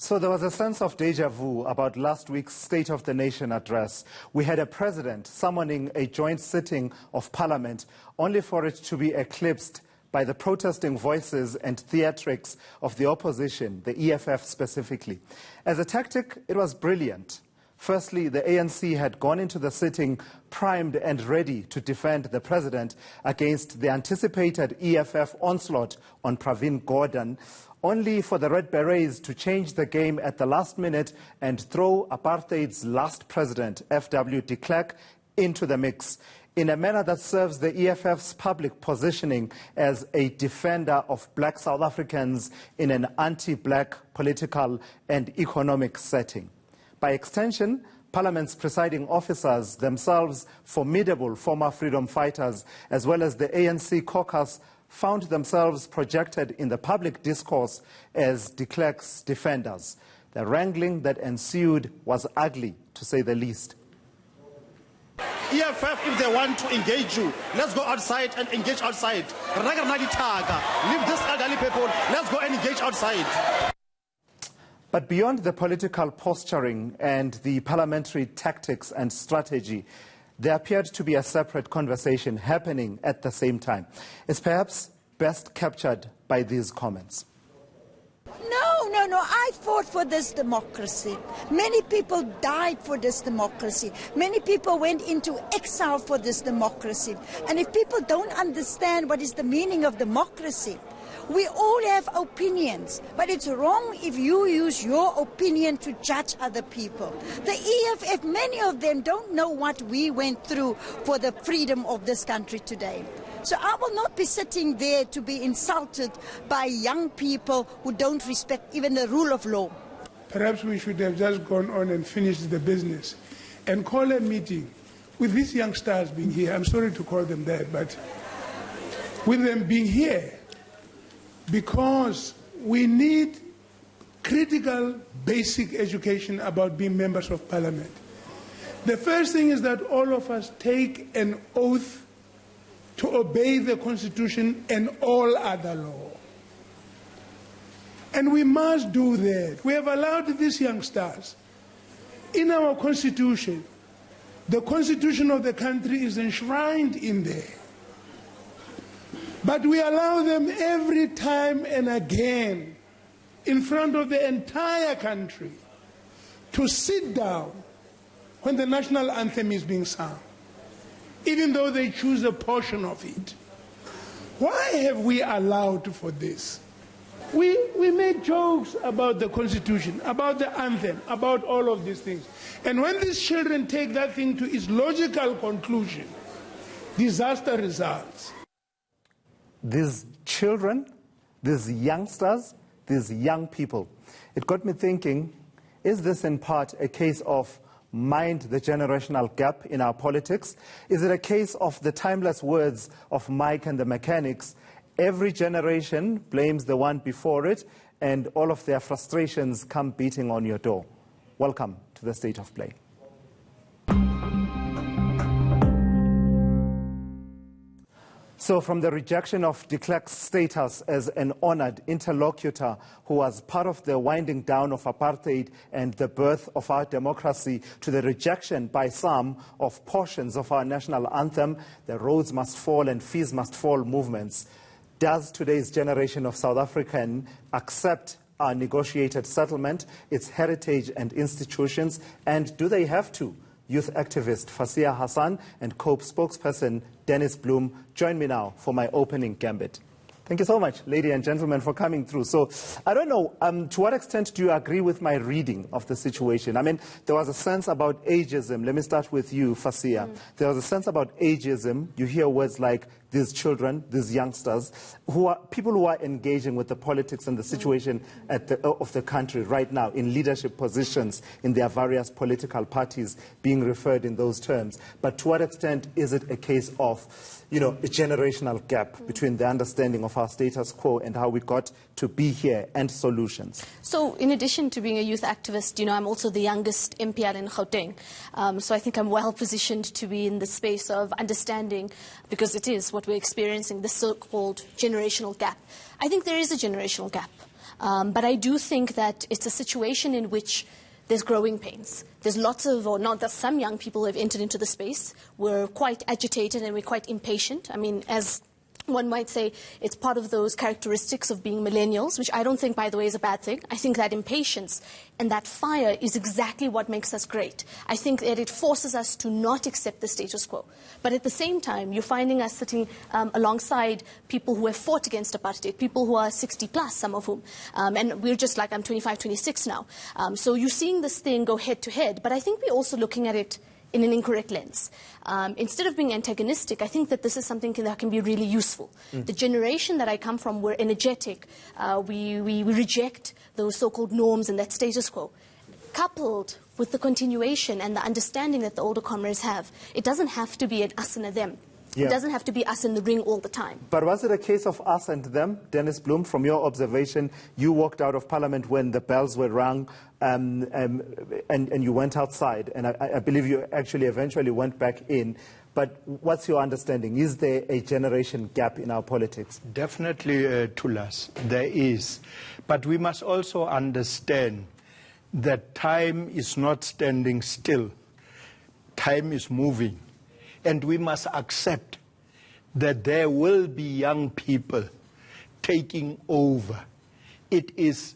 So there was a sense of déjà vu about last week's State of the Nation address. We had a president summoning a joint sitting of parliament, only for it to be eclipsed by the protesting voices and theatrics of the opposition, the EFF specifically. As a tactic, it was brilliant. Firstly, the ANC had gone into the sitting primed and ready to defend the president against the anticipated EFF onslaught on Pravin Gordhan, only for the Red Berets to change the game at the last minute and throw apartheid's last president, F.W. de Klerk, into the mix, in a manner that serves the EFF's public positioning as a defender of black South Africans in an anti-black political and economic setting. By extension, Parliament's presiding officers, themselves formidable former freedom fighters, as well as the ANC caucus, found themselves projected in the public discourse as de Klerk's defenders. The wrangling that ensued was ugly, to say the least. EFF, if they want to engage you, let's go outside and engage outside. Leave this elderly people, let's go and engage outside. But beyond the political posturing and the parliamentary tactics and strategy, there appeared to be a separate conversation happening at the same time. It's perhaps best captured by these comments. No, I fought for this democracy. Many people died for this democracy. Many people went into exile for this democracy. And if people don't understand what is the meaning of democracy, we all have opinions, but it's wrong if you use your opinion to judge other people. The EFF, many of them don't know what we went through for the freedom of this country today. So I will not be sitting there to be insulted by young people who don't respect even the rule of law. Perhaps we should have just gone on and finished the business and call a meeting with these youngsters being here. I'm sorry to call them that, but with them being here, because we need critical, basic education about being members of parliament. The first thing is that all of us take an oath to obey the Constitution and all other law. And we must do that. We have allowed these youngsters. In our Constitution, the Constitution of the country is enshrined in there. But we allow them every time and again, in front of the entire country, to sit down when the national anthem is being sung, even though they choose a portion of it. Why have we allowed for this? We make jokes about the Constitution, about the anthem, about all of these things. And when these children take that thing to its logical conclusion, disaster results. These children, these youngsters, these young people, it got me thinking, is this in part a case of mind the generational gap in our politics? Is it a case of the timeless words of Mike and the Mechanics? Every generation blames the one before it, and all of their frustrations come beating on your door. Welcome to the State of Play. So from the rejection of de Klerk's status as an honored interlocutor who was part of the winding down of apartheid and the birth of our democracy, to the rejection by some of portions of our national anthem, the roads must fall and fees must fall movements, does today's generation of South African accept our negotiated settlement, its heritage and institutions, and do they have to? Youth activist Fasiha Hasan and COPE spokesperson Dennis Bloem join me now for my opening gambit. Thank you so much, ladies and gentlemen, for coming through. So, I don't know, to what extent do you agree with my reading of the situation? I mean, there was a sense about ageism. Let me start with you, Fasiha. There was a sense about ageism. You hear words like these children, these youngsters, people who are engaging with the politics and the situation of the country right now in leadership positions in their various political parties being referred in those terms. But to what extent is it a case of, a generational gap between the understanding of our status quo and how we got to be here and solutions? So in addition to being a youth activist, I'm also the youngest MPR in Gauteng. So I think I'm well positioned to be in the space of understanding, because it is what we're experiencing, the so-called generational gap. I think there is a generational gap. But I do think that it's a situation in which there's growing pains. There's lots of, or not that some young people who have entered into the space were quite agitated and we're quite impatient. I mean, as one might say, it's part of those characteristics of being millennials, which I don't think, by the way, is a bad thing. I think that impatience and that fire is exactly what makes us great. I think that it forces us to not accept the status quo. But at the same time, you're finding us sitting alongside people who have fought against apartheid, people who are 60 plus, some of whom. And we're just like, I'm 25, 26 now. So you're seeing this thing go head to head. But I think we're also looking at it in an incorrect lens. Instead of being antagonistic, I think that this is something that can be really useful. The generation that I come from, we're energetic. We reject those so-called norms and that status quo. Coupled with the continuation and the understanding that the older comrades have, it doesn't have to be an us and a them. Yeah. It doesn't have to be us in the ring all the time. But was it a case of us and them, Dennis Bloem? From your observation, you walked out of Parliament when the bells were rung and you went outside. And I believe you actually eventually went back in. But what's your understanding? Is there a generation gap in our politics? Definitely, Thulas, there is. But we must also understand that time is not standing still. Time is moving. And we must accept that there will be young people taking over. It is,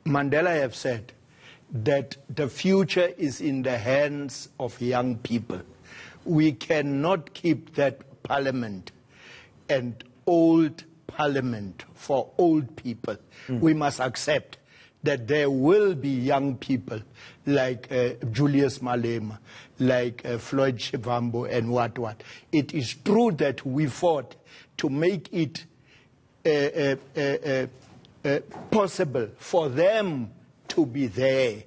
Mandela have said, that the future is in the hands of young people. We cannot keep that parliament and old parliament for old people. We must accept that there will be young people like Julius Malema, like Floyd Shivambu and what. It is true that we fought to make it possible for them to be there.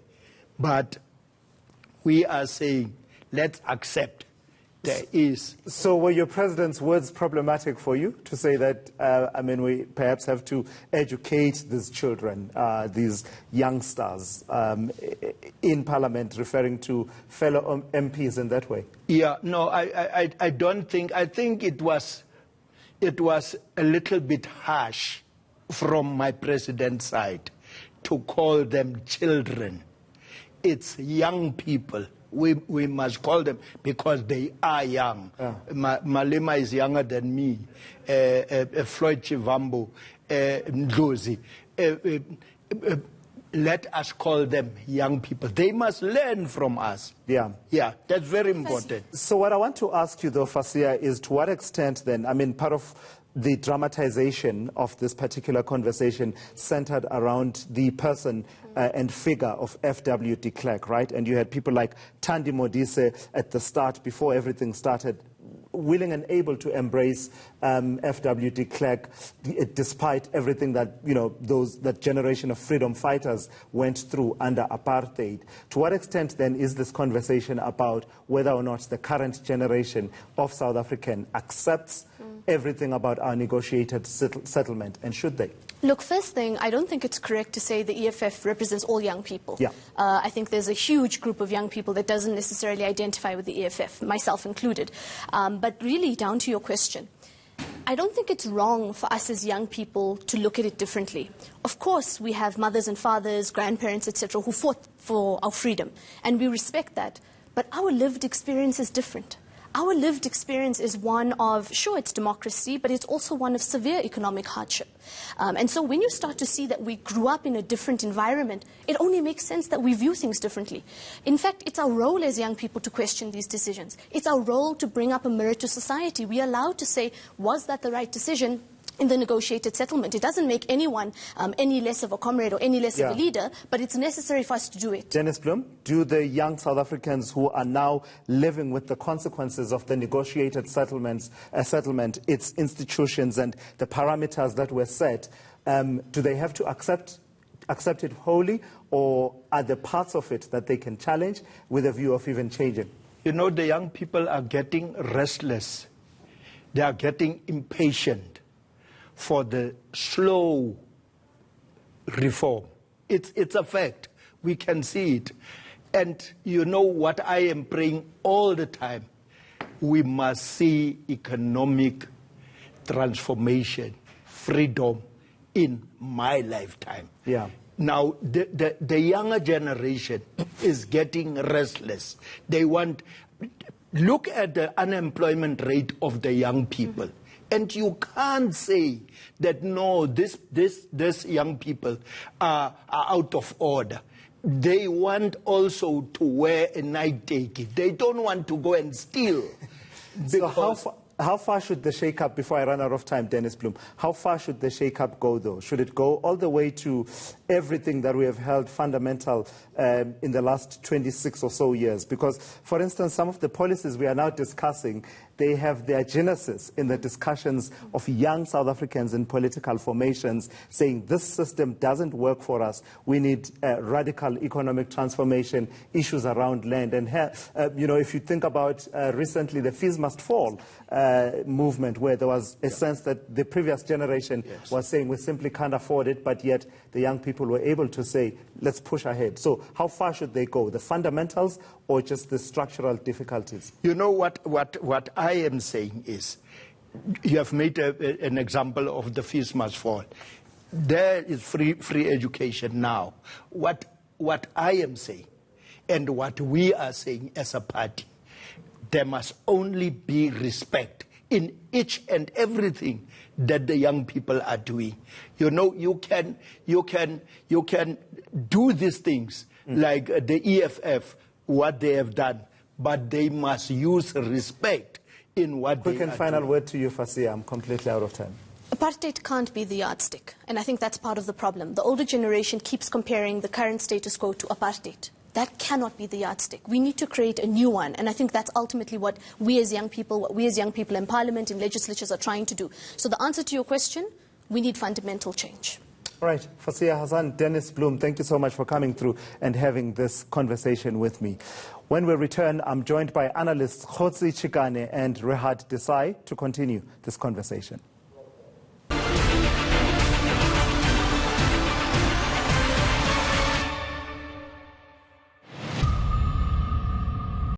But we are saying, let's accept there is. So were your president's words problematic for you to say that, we perhaps have to educate these children, these youngsters in Parliament, referring to fellow MPs in that way? Yeah, no, I don't think, I think it was a little bit harsh from my president's side to call them children. It's young people. We must call them because they are young. Malema is younger than me. Floyd Shivambu, Ndlozi. Let us call them young people. They must learn from us. Yeah, that's very important. So what I want to ask you, though, Fasiha, is to what extent then, part of the dramatization of this particular conversation centered around the person and figure of F.W. de Klerk, right? And you had people like Thandi Modise at the start, before everything started, willing and able to embrace F.W. de Klerk, despite everything that, that generation of freedom fighters went through under apartheid. To what extent, then, is this conversation about whether or not the current generation of South African accepts everything about our negotiated settlement, and should they? Look, first thing, I don't think it's correct to say the EFF represents all young people. Yeah. I think there's a huge group of young people that doesn't necessarily identify with the EFF, myself included. But really, down to your question, I don't think it's wrong for us as young people to look at it differently. Of course, we have mothers and fathers, grandparents, etc., who fought for our freedom, and we respect that. But our lived experience is different. Our lived experience is one of, sure, it's democracy, but it's also one of severe economic hardship. And so when you start to see that we grew up in a different environment, it only makes sense that we view things differently. In fact, it's our role as young people to question these decisions. It's our role to bring up a mirror to society. We are allowed to say, was that the right decision in the negotiated settlement? It doesn't make anyone any less of a comrade or any less of a leader, but it's necessary for us to do it. Dennis Bloem, do the young South Africans who are now living with the consequences of the negotiated settlement, its institutions and the parameters that were set, do they have to accept it wholly, or are there parts of it that they can challenge with a view of even changing? The young people are getting restless. They are getting impatient for the slow reform. It's a fact. We can see it. And what I am praying all the time? We must see economic transformation, freedom, in my lifetime. Yeah. Now, the younger generation is getting restless. They want... Look at the unemployment rate of the young people. And you can't say that, no, this young people are out of order. They want also to wear a night ticket. They don't want to go and steal. So how far should the shake-up, before I run out of time, Dennis Bloem, how far should the shake-up go, though? Should it go all the way to everything that we have held fundamental in the last 26 or so years? Because, for instance, some of the policies we are now discussing, they have their genesis in the discussions of young South Africans in political formations saying this system doesn't work for us. We need radical economic transformation, issues around land. And, you know, if you think about recently the fees must fall movement, where there was a sense that the previous generation was saying we simply can't afford it, but yet the young people were able to say, let's push ahead. So how far should they go? The fundamentals or just the structural difficulties? You know what I am saying is, you have made an example of the fees must fall. There is free education now. What I am saying and what we are saying as a party, there must only be respect in each and everything that the young people are doing. You know, you can do these things like the EFF, what they have done, but they must use respect in what they are doing. Quick and final word to you, Fasiha. I'm completely out of time. Apartheid can't be the yardstick, and I think that's part of the problem. The older generation keeps comparing the current status quo to apartheid. That cannot be the yardstick. We need to create a new one, and I think that's ultimately what we as young people in Parliament, in legislatures are trying to do. So the answer to your question, we need fundamental change. All right, Fasiha Hasan, Dennis Bloem, thank you so much for coming through and having this conversation with me. When we return, I'm joined by analysts Khotsi Chikane and Rehat Desai to continue this conversation.